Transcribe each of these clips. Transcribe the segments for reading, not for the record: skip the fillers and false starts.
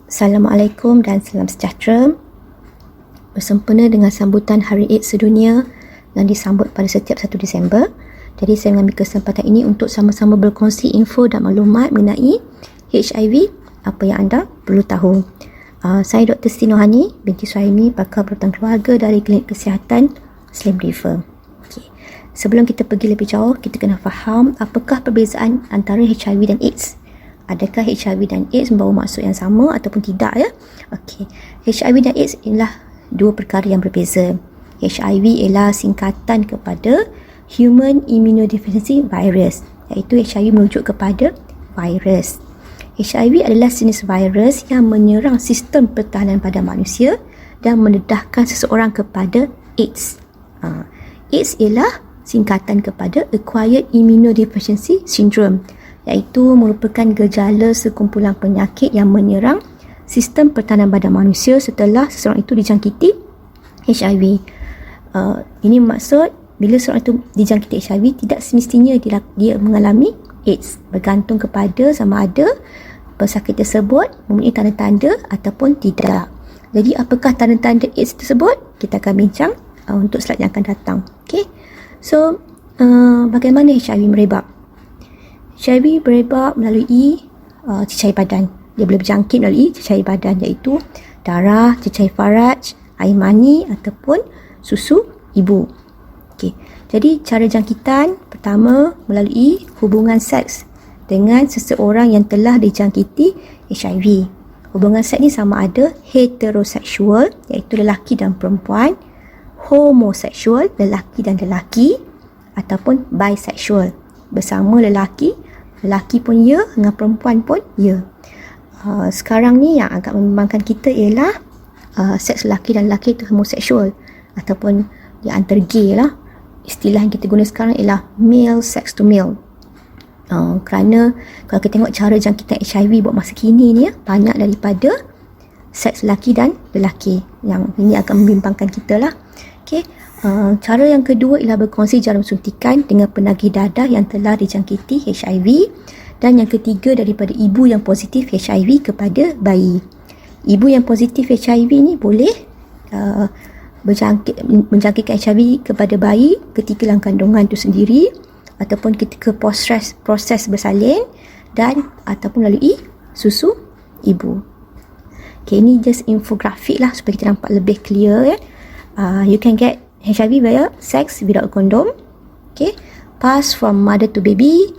Assalamualaikum dan salam sejahtera. Bersempena dengan sambutan Hari AIDS Sedunia yang disambut pada setiap 1 Disember. Jadi saya mengambil kesempatan ini untuk sama-sama berkongsi info dan maklumat mengenai HIV, apa yang anda perlu tahu. Saya Dr. Siti Nohani binti Suhaimi, pakar perhutanan keluarga dari Klinik Kesihatan Slim River. Sebelum kita pergi lebih jauh, kita kena faham apakah perbezaan antara HIV dan AIDS. Adakah HIV dan AIDS membawa maksud yang sama ataupun tidak ya? HIV dan AIDS ialah dua perkara yang berbeza. HIV ialah singkatan kepada Human Immunodeficiency Virus, iaitu HIV merujuk kepada virus. HIV adalah jenis virus yang menyerang sistem pertahanan pada manusia dan mendedahkan seseorang kepada AIDS. AIDS ialah singkatan kepada Acquired Immunodeficiency Syndrome, iaitu merupakan gejala sekumpulan penyakit yang menyerang sistem pertahanan badan manusia setelah seseorang itu dijangkiti HIV. Ini maksud bila seseorang itu dijangkiti HIV, tidak semestinya dia mengalami AIDS, bergantung kepada sama ada pesakit tersebut mempunyai tanda-tanda ataupun tidak. Jadi apakah tanda-tanda AIDS tersebut? Kita akan bincang untuk slide yang akan datang. So bagaimana HIV merebak? HIV berebak melalui cecair badan. Dia boleh berjangkit melalui cecair badan, iaitu darah, cecair faraj, air mani ataupun susu ibu. Jadi cara jangkitan pertama melalui hubungan seks dengan seseorang yang telah dijangkiti HIV. Hubungan seks ni sama ada heteroseksual, iaitu lelaki dan perempuan, homoseksual, lelaki dan lelaki, ataupun bisexual, bersama lelaki pun ya, dengan perempuan pun ya. Sekarang ni yang agak membimbangkan kita ialah seks lelaki dan lelaki itu homoseksual ataupun dia antara gay lah. Istilah yang kita guna sekarang ialah male sex to male. Kerana kalau kita tengok cara jangkitan HIV buat masa kini ni banyak daripada seks lelaki dan lelaki. Yang ini akan membimbangkan kita lah. Cara yang kedua ialah berkongsi jarum suntikan dengan penagih dadah yang telah dijangkiti HIV, dan yang ketiga daripada ibu yang positif HIV kepada bayi. Ibu yang positif HIV ni boleh menjangkitkan HIV kepada bayi ketika dalam kandungan itu sendiri ataupun ketika proses bersalin dan ataupun melalui susu ibu. Ini just infografik lah supaya kita nampak lebih clear ya. You can get HIV via sex without a condom, pass from mother to baby,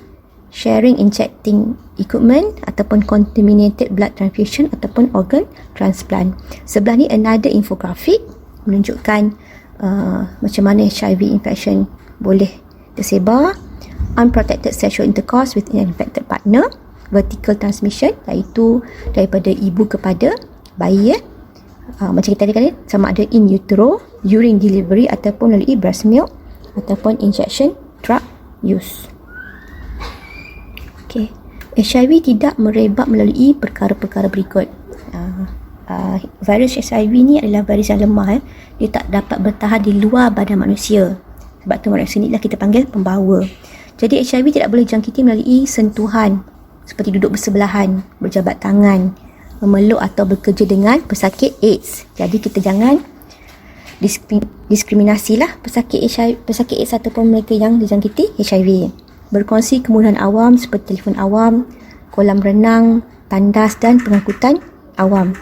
sharing injecting equipment ataupun contaminated blood transfusion ataupun organ transplant. Sebelah ni another infographic menunjukkan macam mana HIV infection boleh tersebar, unprotected sexual intercourse with an infected partner, vertical transmission iaitu daripada ibu kepada bayi macam kita tadi sama ada in utero, during delivery ataupun melalui breast milk ataupun injection drug use. HIV tidak merebak melalui perkara-perkara berikut. Virus HIV ni adalah virus yang lemah. Dia tak dapat bertahan di luar badan manusia. Sebab tu manusia ni lah kita panggil pembawa. Jadi HIV tidak boleh jangkiti melalui sentuhan seperti duduk bersebelahan, berjabat tangan, memeluk atau bekerja dengan pesakit AIDS. Jadi kita jangan diskriminasilah pesakit AIDS ataupun mereka yang dijangkiti HIV. Berkongsi kemudahan awam seperti telefon awam, kolam renang, tandas dan pengangkutan awam.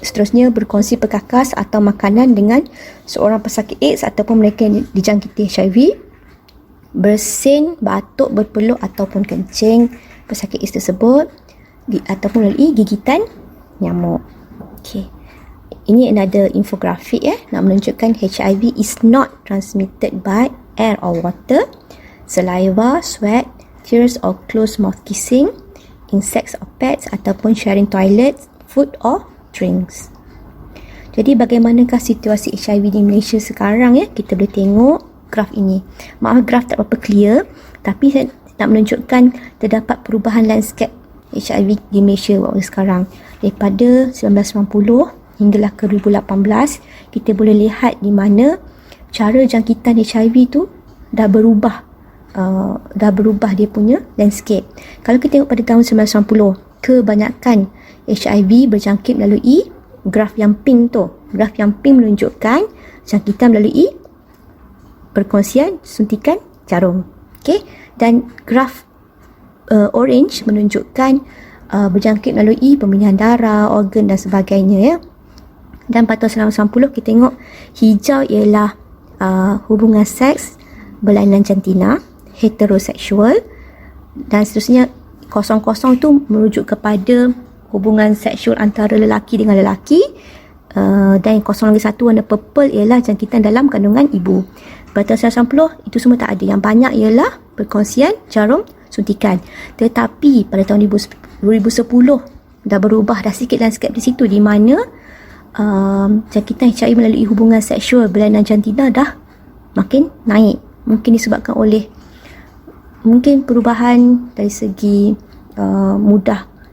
Seterusnya berkongsi perkakas atau makanan dengan seorang pesakit AIDS ataupun mereka yang dijangkiti HIV. Bersin, batuk, berpeluk ataupun kencing pesakit AIDS tersebut ataupun melalui gigitan nyamuk. Ini another infographic nak menunjukkan HIV is not transmitted by air or water, saliva, sweat, tears or closed mouth kissing, insects or pets ataupun sharing toilets, food or drinks. Jadi bagaimanakah situasi HIV di Malaysia sekarang Kita boleh tengok graf ini. Maaf graf tak berapa clear, tapi saya nak menunjukkan terdapat perubahan landscape HIV di Malaysia waktu sekarang. Daripada 1990 hinggalah ke 2018, kita boleh lihat di mana cara jangkitan HIV tu dah berubah dia punya landscape. Kalau kita tengok pada tahun 1990, kebanyakan HIV berjangkit melalui graf yang pink tu. Graf yang pink menunjukkan jangkitan melalui perkongsian suntikan jarum. Okey, dan graf orange menunjukkan berjangkit melalui pembinaan darah, organ dan sebagainya ya. Dan pada tahun 1990 kita tengok hijau ialah hubungan seks berlainan jantina, heteroseksual, dan seterusnya. Kosong-kosong tu merujuk kepada hubungan seksual antara lelaki dengan lelaki, dan kosong lagi satu warna purple ialah jangkitan dalam kandungan ibu. Pada tahun 1990 itu semua tak ada. Yang banyak ialah perkongsian jarum suntikan. Tetapi pada tahun 2010 dah berubah dah sikit landscape di situ, di mana jangkitan HIV melalui hubungan seksual berlainan jantina dah makin naik. Mungkin disebabkan oleh mungkin perubahan dari segi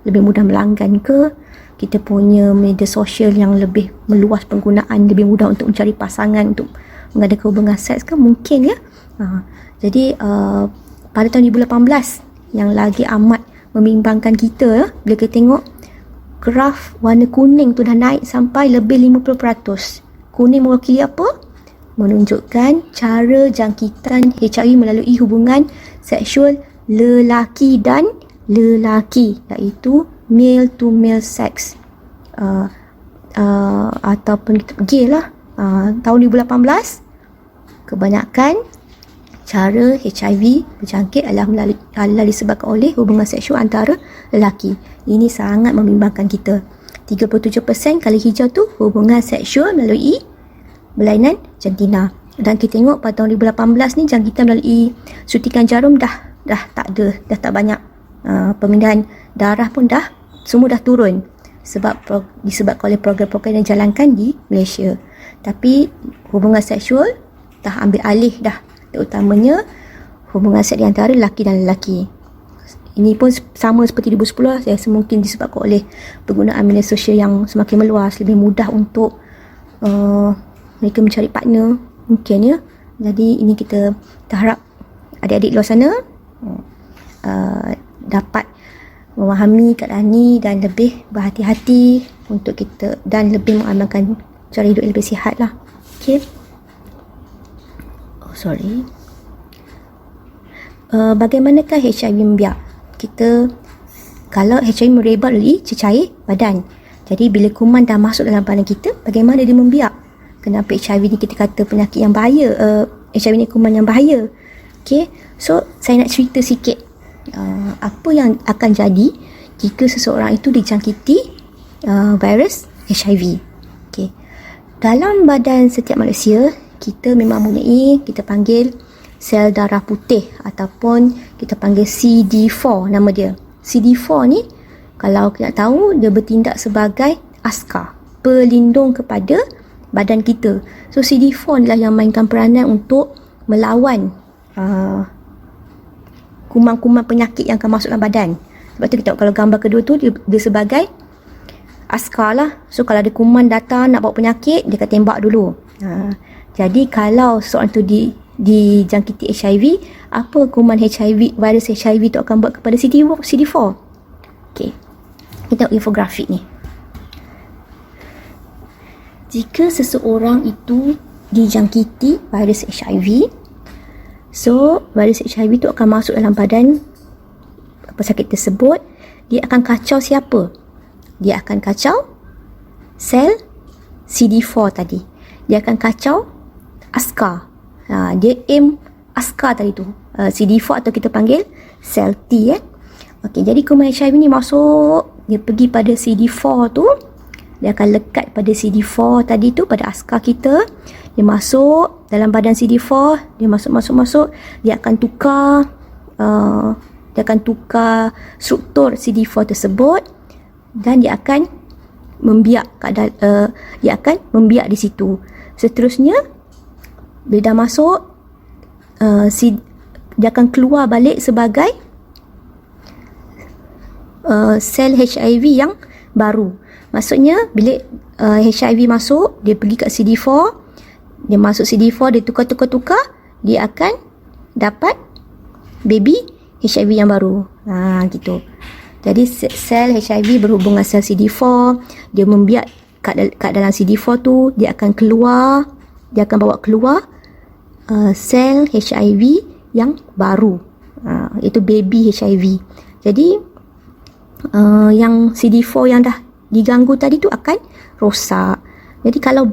lebih mudah melanggan ke, kita punya media sosial yang lebih meluas penggunaan, lebih mudah untuk mencari pasangan, untuk mengadakan hubungan seks ke, mungkin ya. Jadi pada tahun 2018 yang lagi amat membimbangkan kita bila kita tengok graf warna kuning tu dah naik sampai lebih 50%. Kuning mewakili apa? Menunjukkan cara jangkitan HIV melalui hubungan seksual lelaki dan lelaki, iaitu male to male sex, ataupun gay lah. Tahun 2018 kebanyakan cara HIV berjangkit adalah disebabkan oleh hubungan seksual antara lelaki. Ini sangat membimbangkan kita. 37% kali hijau tu hubungan seksual melalui berlainan jantina. Dan kita tengok pada tahun 2018 ni jangkitan melalui suntikan jarum dah tak ada, dah tak banyak. Pemindahan darah pun semua dah turun disebabkan oleh program-program yang dijalankan di Malaysia. Tapi hubungan seksual dah ambil alih dah, terutamanya hubungan seks di antara lelaki dan lelaki. Ini pun sama seperti 2010, saya mungkin disebabkan oleh penggunaan media sosial yang semakin meluas, lebih mudah untuk mereka mencari partner mungkin ya. Jadi ini kita harap adik-adik luar sana dapat memahami keadaan ini dan lebih berhati-hati untuk kita, dan lebih mengamalkan cara hidup yang lebih sihat lah. Okay. Bagaimanakah HIV membiak? Kalau HIV merebak melalui cecair badan, jadi bila kuman dah masuk dalam badan kita, bagaimana dia membiak? Kenapa HIV ni kita kata penyakit yang bahaya, HIV ni kuman yang bahaya? Okay, so saya nak cerita sikit apa yang akan jadi jika seseorang itu dijangkiti virus HIV. Okay. Dalam badan setiap manusia, kita memang mempunyai, kita panggil sel darah putih, ataupun kita panggil CD4 nama dia. CD4 ni, kalau kita nak tahu, dia bertindak sebagai askar, pelindung kepada badan kita. So CD4 adalah yang mainkan peranan untuk melawan kuman-kuman penyakit yang akan masuk dalam badan. Sebab tu kita tengok kalau gambar kedua tu dia sebagai askar lah. So kalau ada kuman datang nak bawa penyakit, dia akan tembak dulu. Jadi kalau seorang tu dijangkiti HIV, apa kuman HIV, virus HIV tu akan buat kepada CD4? Okay, kita tengok infografik ni. Jika seseorang itu dijangkiti virus HIV, so virus HIV tu akan masuk dalam badan pesakit tersebut. Dia akan kacau siapa? Dia akan kacau sel CD4 tadi. Dia akan kacau askar. Dia aim askar tadi tu, CD4 atau kita panggil sel T. Okey, jadi kuman HIV ni masuk, dia pergi pada CD4 tu, dia akan lekat pada CD4 tadi tu, pada askar kita. Dia masuk dalam badan CD4, dia masuk, dia akan tukar struktur CD4 tersebut, dan dia akan membiak di situ. Seterusnya bila dah masuk, dia akan keluar balik sebagai sel HIV yang baru. Maksudnya bila HIV masuk, dia pergi kat CD4, dia masuk CD4, dia tukar, dia akan dapat baby HIV yang baru. Gitu. Jadi sel HIV berhubungan sel CD4, dia membiak kat dalam CD4 tu, dia akan bawa keluar sel HIV yang baru, iaitu baby HIV. Jadi yang CD4 yang dah diganggu tadi tu akan rosak. Jadi kalau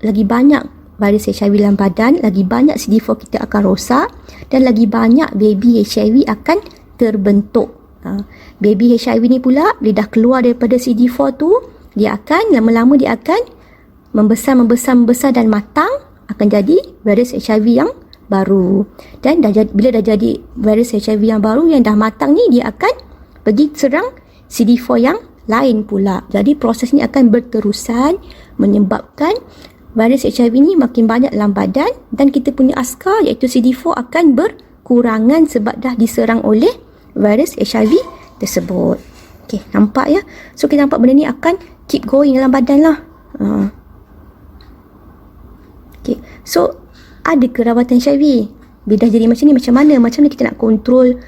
lagi banyak virus HIV dalam badan, lagi banyak CD4 kita akan rosak dan lagi banyak baby HIV akan terbentuk. Baby HIV ni pula dia dah keluar daripada CD4 tu, dia akan lama-lama dia akan membesar dan matang, akan jadi virus HIV yang baru. Dan bila dah jadi virus HIV yang baru yang dah matang ni, dia akan pergi serang CD4 yang lain pula. Jadi proses ni akan berterusan menyebabkan virus HIV ni makin banyak dalam badan dan kita punya askar iaitu CD4 akan berkurangan sebab dah diserang oleh virus HIV tersebut. Okey, nampak ya? So kita nampak benda ni akan keep going dalam badan lah. Okey, so ada ke rawatan HIV? Bila dah jadi macam ni, macam mana kita nak kontrol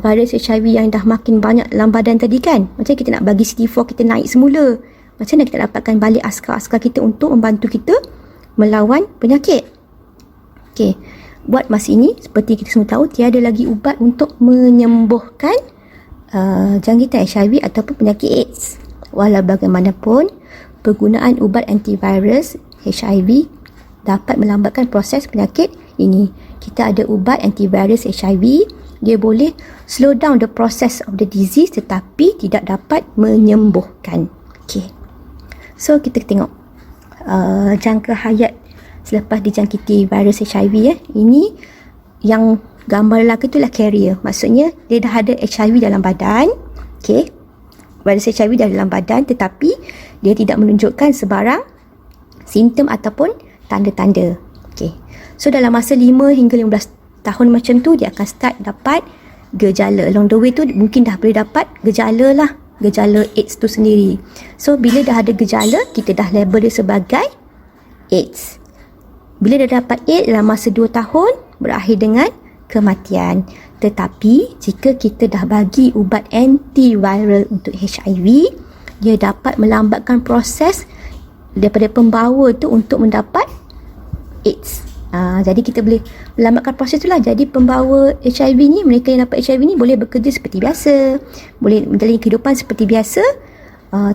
virus HIV yang dah makin banyak dalam badan tadi kan? Macam kita nak bagi CD4 kita naik semula. Macam mana kita dapatkan balik askar-askar kita untuk membantu kita melawan penyakit? Okey, buat masa ini, seperti kita semua tahu, tiada lagi ubat untuk menyembuhkan jangkitan HIV ataupun penyakit AIDS. Walau bagaimanapun, penggunaan ubat antivirus HIV dapat melambatkan proses penyakit ini. Kita ada ubat antivirus HIV, dia boleh slow down the process of the disease tetapi tidak dapat menyembuhkan. Okey. So kita tengok jangka hayat selepas dijangkiti virus HIV ya. Ini yang gambar lelaki tu lah carrier. Maksudnya dia dah ada HIV dalam badan. Okey. Virus HIV dah dalam badan tetapi dia tidak menunjukkan sebarang simptom ataupun tanda-tanda. Okey. So dalam masa 5 hingga 15 tahun macam tu dia akan start dapat gejala. Along the way tu mungkin dah boleh dapat gejala lah. Gejala AIDS tu sendiri. So bila dah ada gejala, kita dah label dia sebagai AIDS. Bila dah dapat AIDS dalam masa 2 tahun, berakhir dengan kematian. Tetapi jika kita dah bagi ubat antiviral untuk HIV, dia dapat melambatkan proses daripada pembawa tu untuk mendapat AIDS. Jadi kita boleh melambatkan proses tu lah. Jadi pembawa HIV ni, mereka yang dapat HIV ni boleh bekerja seperti biasa, boleh menjalani kehidupan seperti biasa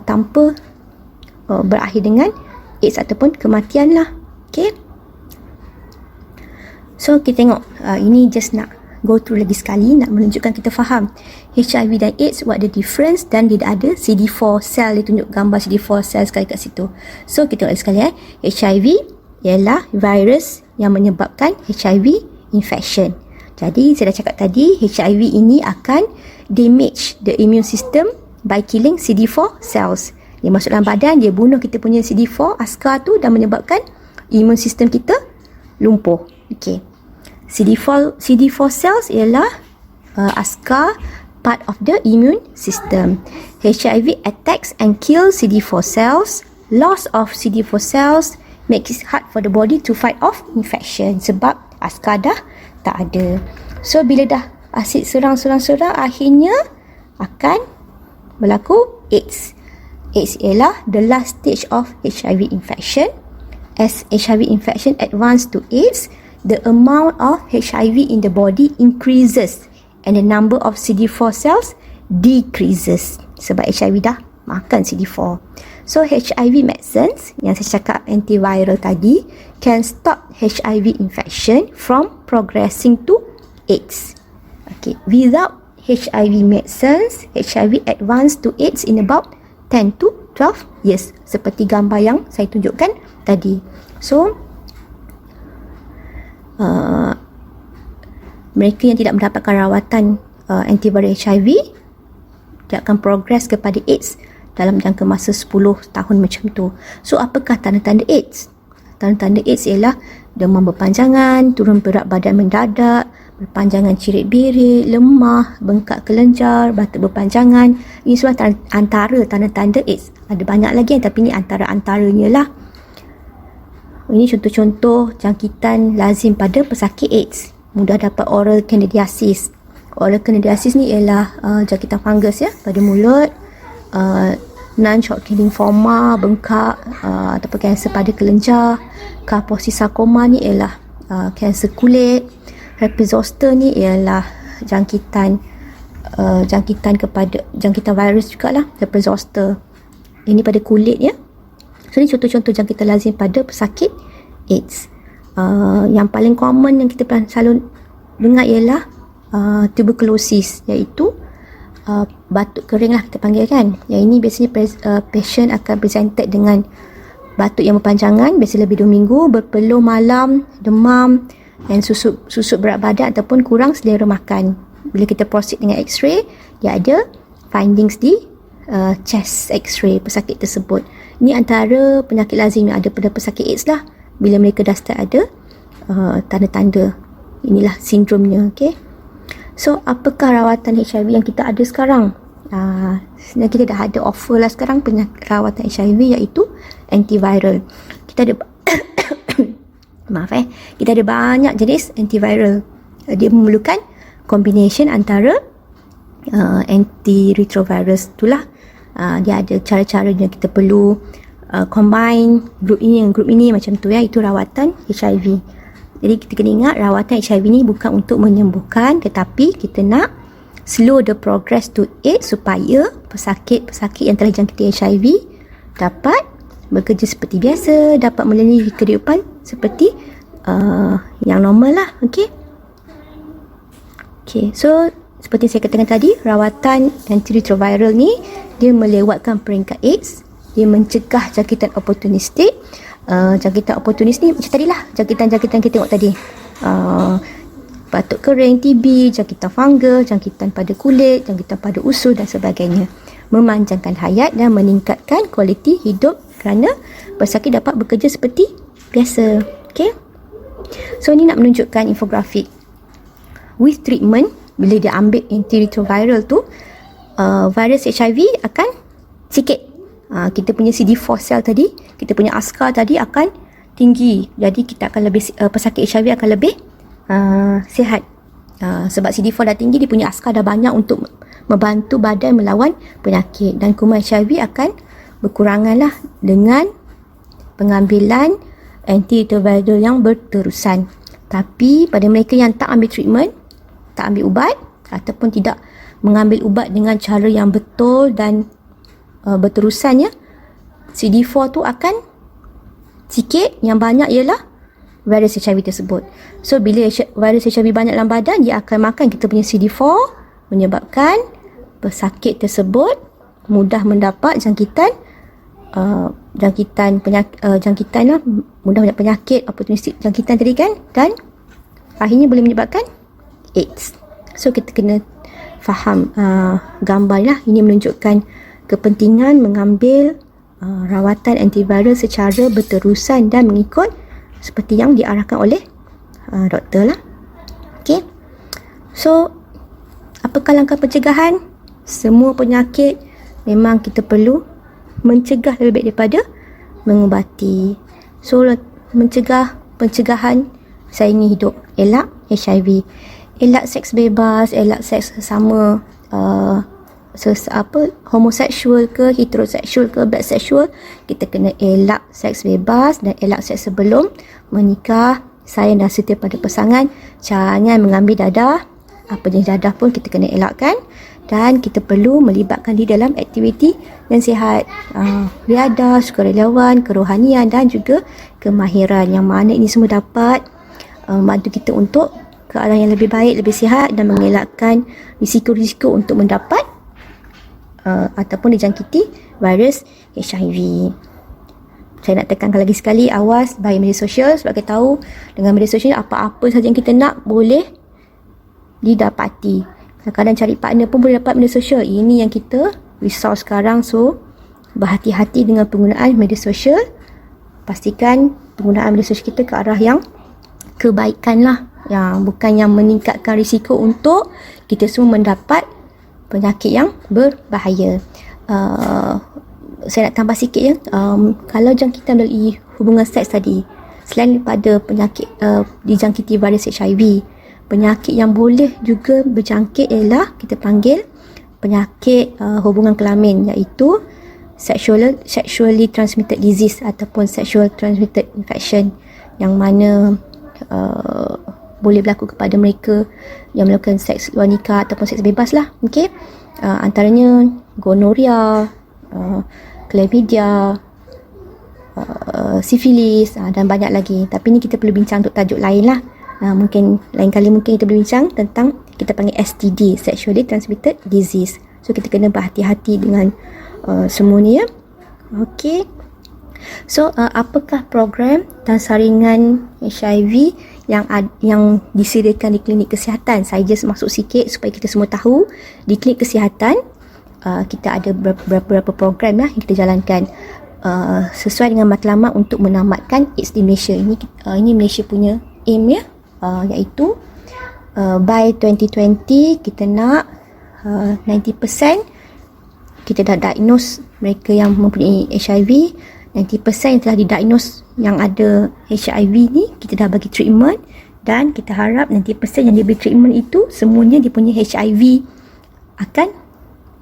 tanpa berakhir dengan AIDS ataupun kematian lah. Okay. So kita tengok, ini just nak go through lagi sekali, nak menunjukkan kita faham HIV dan AIDS, what the difference, dan dia ada CD4 cell, dia tunjuk gambar CD4 cell sekali kat situ. So kita tengok lagi sekali HIV ialah virus yang menyebabkan HIV infection. Jadi saya dah cakap tadi, HIV ini akan damage the immune system by killing CD4 cells. Dia masuk dalam badan, dia bunuh kita punya CD4 askar tu dan menyebabkan immune system kita lumpuh. Okey. CD4 cells ialah askar part of the immune system. HIV attacks and kills CD4 cells. Loss of CD4 cells makes it hard for the body to fight off infection sebab askar dah tak ada. So bila dah asid serang, akhirnya akan berlaku AIDS. AIDS ialah the last stage of HIV infection. As HIV infection advance to AIDS, the amount of HIV in the body increases and the number of CD4 cells decreases sebab HIV dah makan CD4. So HIV medicines yang saya cakap antiviral tadi can stop HIV infection from progressing to AIDS. Okay, without HIV medicines, HIV advance to AIDS in about 10 to 12 years seperti gambar yang saya tunjukkan tadi. So mereka yang tidak mendapatkan rawatan antiviral HIV, dia akan progress kepada AIDS dalam jangka masa 10 tahun macam tu. So apakah tanda-tanda AIDS? Tanda-tanda AIDS ialah demam berpanjangan, turun berat badan mendadak, berpanjangan cirit-birit, lemah, bengkak kelenjar, batuk berpanjangan. Ini semua antara tanda-tanda AIDS. Ada banyak lagi tapi ini antara-antaranya lah. Ini contoh-contoh jangkitan lazim pada pesakit AIDS. Mudah dapat oral candidiasis, Oral candidiasis ni ialah jangkitan fungus ya pada mulut, non-Hodgkin lymphoma, bengkak, ataupun kanser pada kelenjar. Kaposi sarkoma ni ialah kanser kulit. Herpes zoster ni ialah jangkitan virus jugalah, herpes zoster. Ini pada kulit ya. So ni contoh-contoh jangkitan lazim pada pesakit AIDS. Yang paling common yang kita selalu dengar ialah tuberculosis, iaitu batuk kering lah kita panggil kan. Yang ini biasanya patient akan presented dengan batuk yang berpanjangan, biasa lebih 2 minggu, berpeluh malam, demam, dan susut berat badan ataupun kurang selera makan. Bila kita proceed dengan x-ray, dia ada findings di chest x-ray pesakit tersebut. Ini antara penyakit lazim yang ada pada pesakit AIDS lah. Bila mereka dah start ada tanda-tanda, inilah sindromnya. Okay. So apakah rawatan HIV yang kita ada sekarang? Sebenarnya kita dah ada offer lah sekarang rawatan HIV, iaitu antiviral. Kita ada kita ada banyak jenis antiviral. Dia memerlukan combination antara antiretrovirus itulah. Dia ada cara-cara yang kita perlu combine grup ini dengan grup ini macam tu ya. Itu rawatan HIV. Jadi kita kena ingat, rawatan HIV ni bukan untuk menyembuhkan, tetapi kita nak slow the progress to AIDS supaya pesakit-pesakit yang telah jangkiti HIV dapat bekerja seperti biasa, dapat menjalani kehidupan seperti yang normal lah. Okay, so seperti saya katakan tadi, rawatan antiretroviral ni dia melewatkan peringkat AIDS. Dia mencegah jangkitan oportunistik. Jangkitan oportunis ni macam tadilah, jangkitan-jangkitan kita tengok tadi, batuk kering, TB, jangkitan fungus, jangkitan pada kulit, jangkitan pada usus dan sebagainya. Memanjangkan hayat dan meningkatkan kualiti hidup kerana pesakit dapat bekerja seperti biasa. Okay, so ni nak menunjukkan infografik. With treatment, bila dia ambil antiretroviral tu, virus HIV akan sikit. Kita punya CD4 cell tadi, kita punya ASCA tadi akan tinggi. Jadi kita akan lebih, pesakit HIV akan lebih sihat. Sebab CD4 dah tinggi, dia punya ASCA dah banyak untuk membantu badan melawan penyakit. Dan kuman HIV akan berkurangan lah dengan pengambilan antiretroviral yang berterusan. Tapi pada mereka yang tak ambil treatment, tak ambil ubat, ataupun tidak mengambil ubat dengan cara yang betul dan berterusannya, CD4 tu akan sikit. Yang banyak ialah virus HIV tersebut. So bila virus HIV banyak dalam badan, dia akan makan kita punya CD4, menyebabkan pesakit tersebut mudah mendapat jangkitan lah, mudah mendapat penyakit oportunistik jangkitan tadi kan, dan akhirnya boleh menyebabkan AIDS. So kita kena faham gambar lah. Ini menunjukkan kepentingan mengambil rawatan antiviral secara berterusan dan mengikut seperti yang diarahkan oleh doktor lah. Okay, so apakah langkah pencegahan? Semua penyakit memang kita perlu mencegah lebih baik daripada mengubati. So pencegahan saingi hidup, elak HIV, elak seks bebas, elak seks sesama, homoseksual ke, heteroseksual ke, bisexual. Kita kena elak seks bebas dan elak seks sebelum menikah. Sayang dan setia pada pasangan. Jangan mengambil dadah. Apa jenis dadah pun kita kena elakkan. Dan kita perlu melibatkan diri dalam aktiviti yang sihat, riadah, sukarelawan, kerohanian dan juga kemahiran, yang mana ini semua dapat membantu kita untuk ke arah yang lebih baik, lebih sihat, dan mengelakkan risiko-risiko untuk mendapat ataupun dijangkiti virus HIV. Saya nak tekankan lagi sekali, awas bahaya media sosial. Sebab kita tahu dengan media sosial apa-apa sahaja yang kita nak boleh didapati. Kadang-kadang cari partner pun boleh dapat media sosial. Ini yang kita risau sekarang. So berhati-hati dengan penggunaan media sosial. Pastikan penggunaan media sosial kita ke arah yang kebaikan lah, yang bukan yang meningkatkan risiko untuk kita semua mendapat penyakit yang berbahaya. Saya nak tambah sikit ya. Kalau jangkitan melalui hubungan seks tadi, selain daripada penyakit dijangkiti virus HIV, Penyakit yang boleh juga berjangkit ialah kita panggil penyakit hubungan kelamin, iaitu sexually transmitted disease ataupun sexual transmitted infection, yang mana boleh berlaku kepada mereka yang melakukan seks luar nikah ataupun seks bebas lah. Okey. Antaranya gonoria, chlamydia, sifilis, dan banyak lagi. Tapi ni kita perlu bincang untuk tajuk lain lah. Mungkin lain kali kita boleh bincang tentang kita panggil STD, sexually transmitted disease. So kita kena berhati-hati dengan semua ni ya. Okey. So apakah program dan saringan HIV yang disediakan di klinik kesihatan? Saya just masuk sikit supaya kita semua tahu. Di klinik kesihatan kita ada beberapa program yang kita jalankan sesuai dengan matlamat untuk menamatkan AIDS di Malaysia. Ini Malaysia punya aim ya, iaitu by 2020 kita nak 90% kita dah diagnose mereka yang mempunyai HIV. 90% yang telah didiagnose yang ada HIV ni kita dah bagi treatment, dan kita harap 90% yang diberi treatment itu semuanya dia punya HIV akan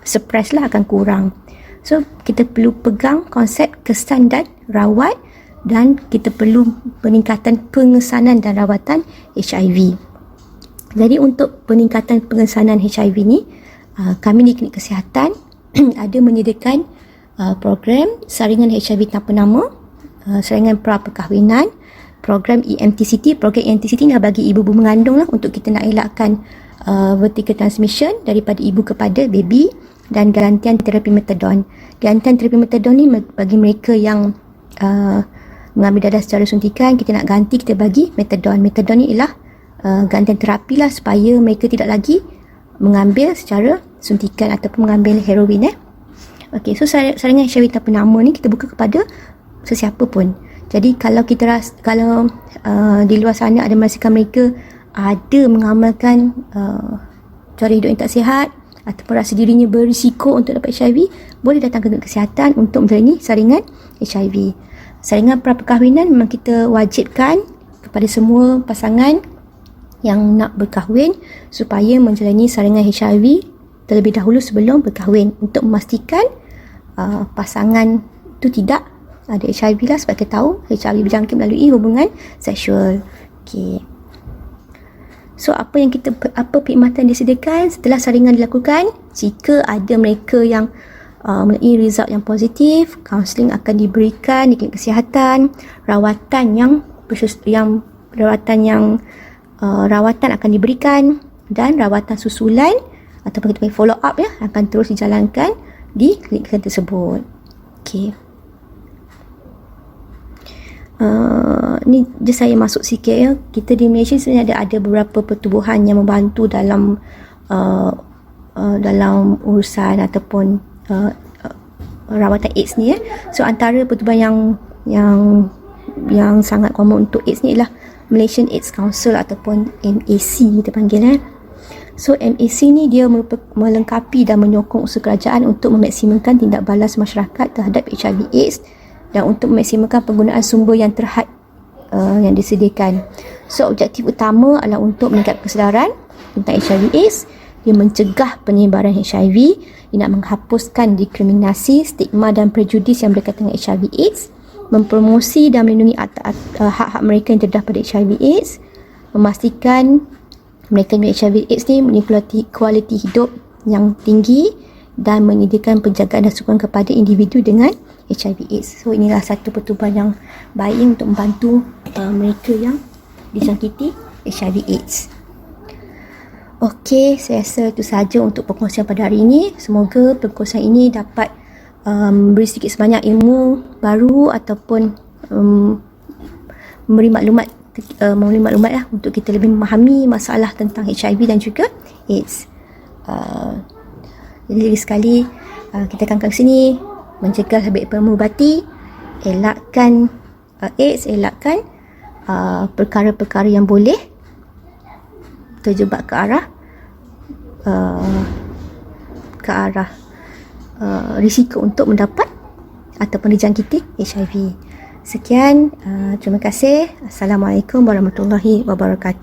suppress lah, akan kurang. So kita perlu pegang konsep kesan dan rawat, dan kita perlu peningkatan pengesanan dan rawatan HIV. Jadi untuk peningkatan pengesanan HIV ni, kami di klinik kesihatan ada menyediakan program saringan HIV tanpa nama, saringan pra-perkahwinan, program EMTCT. Program EMTCT ni bagi ibu-ibu mengandung lah, untuk kita nak elakkan vertical transmission daripada ibu kepada baby, dan gantian terapi metadon. Gantian terapi metadon ni bagi mereka yang mengambil darah secara suntikan, kita nak ganti, kita bagi metadon. Metadon ni ialah gantian terapi lah, supaya mereka tidak lagi mengambil secara suntikan ataupun mengambil heroin. Okey, so saringan HIV tanpa nama ni kita buka kepada sesiapa pun. Jadi kalau di luar sana ada masyarakat mereka ada mengamalkan cara hidup yang tak sihat ataupun rasa dirinya berisiko untuk dapat HIV, boleh datang ke klinik kesihatan untuk menjalani saringan HIV. Saringan pra-perkahwinan memang kita wajibkan kepada semua pasangan yang nak berkahwin supaya menjalani saringan HIV terlebih dahulu sebelum berkahwin, untuk memastikan pasangan itu tidak ada HIV lah, sebab kita tahu HIV berjangkit melalui hubungan seksual. Okey. So apa perkhidmatan disediakan setelah saringan dilakukan? Jika ada mereka yang mempunyai result yang positif, kaunseling akan diberikan di klinik kesihatan, rawatan akan diberikan, dan rawatan susulan ataupun kita panggil follow up akan terus dijalankan di klinik tersebut. Okey. Ni je saya masuk sikit ya. Kita di Malaysia sebenarnya ada beberapa pertubuhan yang membantu dalam urusan ataupun rawatan AIDS ni ya. So antara pertubuhan yang sangat common untuk AIDS ni ialah Malaysian AIDS Council ataupun MAC kita panggil. So MAC ni dia melengkapi dan menyokong usaha kerajaan untuk memaksimalkan tindak balas masyarakat terhadap HIV AIDS, dan untuk memaksimalkan penggunaan sumber yang terhad yang disediakan. So objektif utama adalah untuk meningkatkan kesedaran tentang HIV AIDS, dia mencegah penyebaran HIV, dia nak menghapuskan diskriminasi, stigma dan prejudis yang berkaitan dengan HIV AIDS, mempromosi dan melindungi hak-hak mereka yang terdedah pada HIV AIDS, memastikan mereka yang HIV AIDS ni memiliki kualiti hidup yang tinggi, dan menyediakan penjagaan dan sokongan kepada individu dengan HIV AIDS. So inilah satu pertubuhan yang baik untuk membantu mereka yang dijangkiti HIV AIDS. Okey, saya rasa itu sahaja untuk perkongsian pada hari ini. Semoga perkongsian ini dapat beri sedikit sebanyak ilmu baru ataupun memberi maklumat lah untuk kita lebih memahami masalah tentang HIV dan juga AIDS. Jadi lagi sekali kita akan ke sini mencegah lebih daripada mengubati, elakkan AIDS, elakkan perkara-perkara yang boleh terjebak ke arah risiko untuk mendapat ataupun dijangkiti HIV. Sekian, terima kasih. Assalamualaikum warahmatullahi wabarakatuh.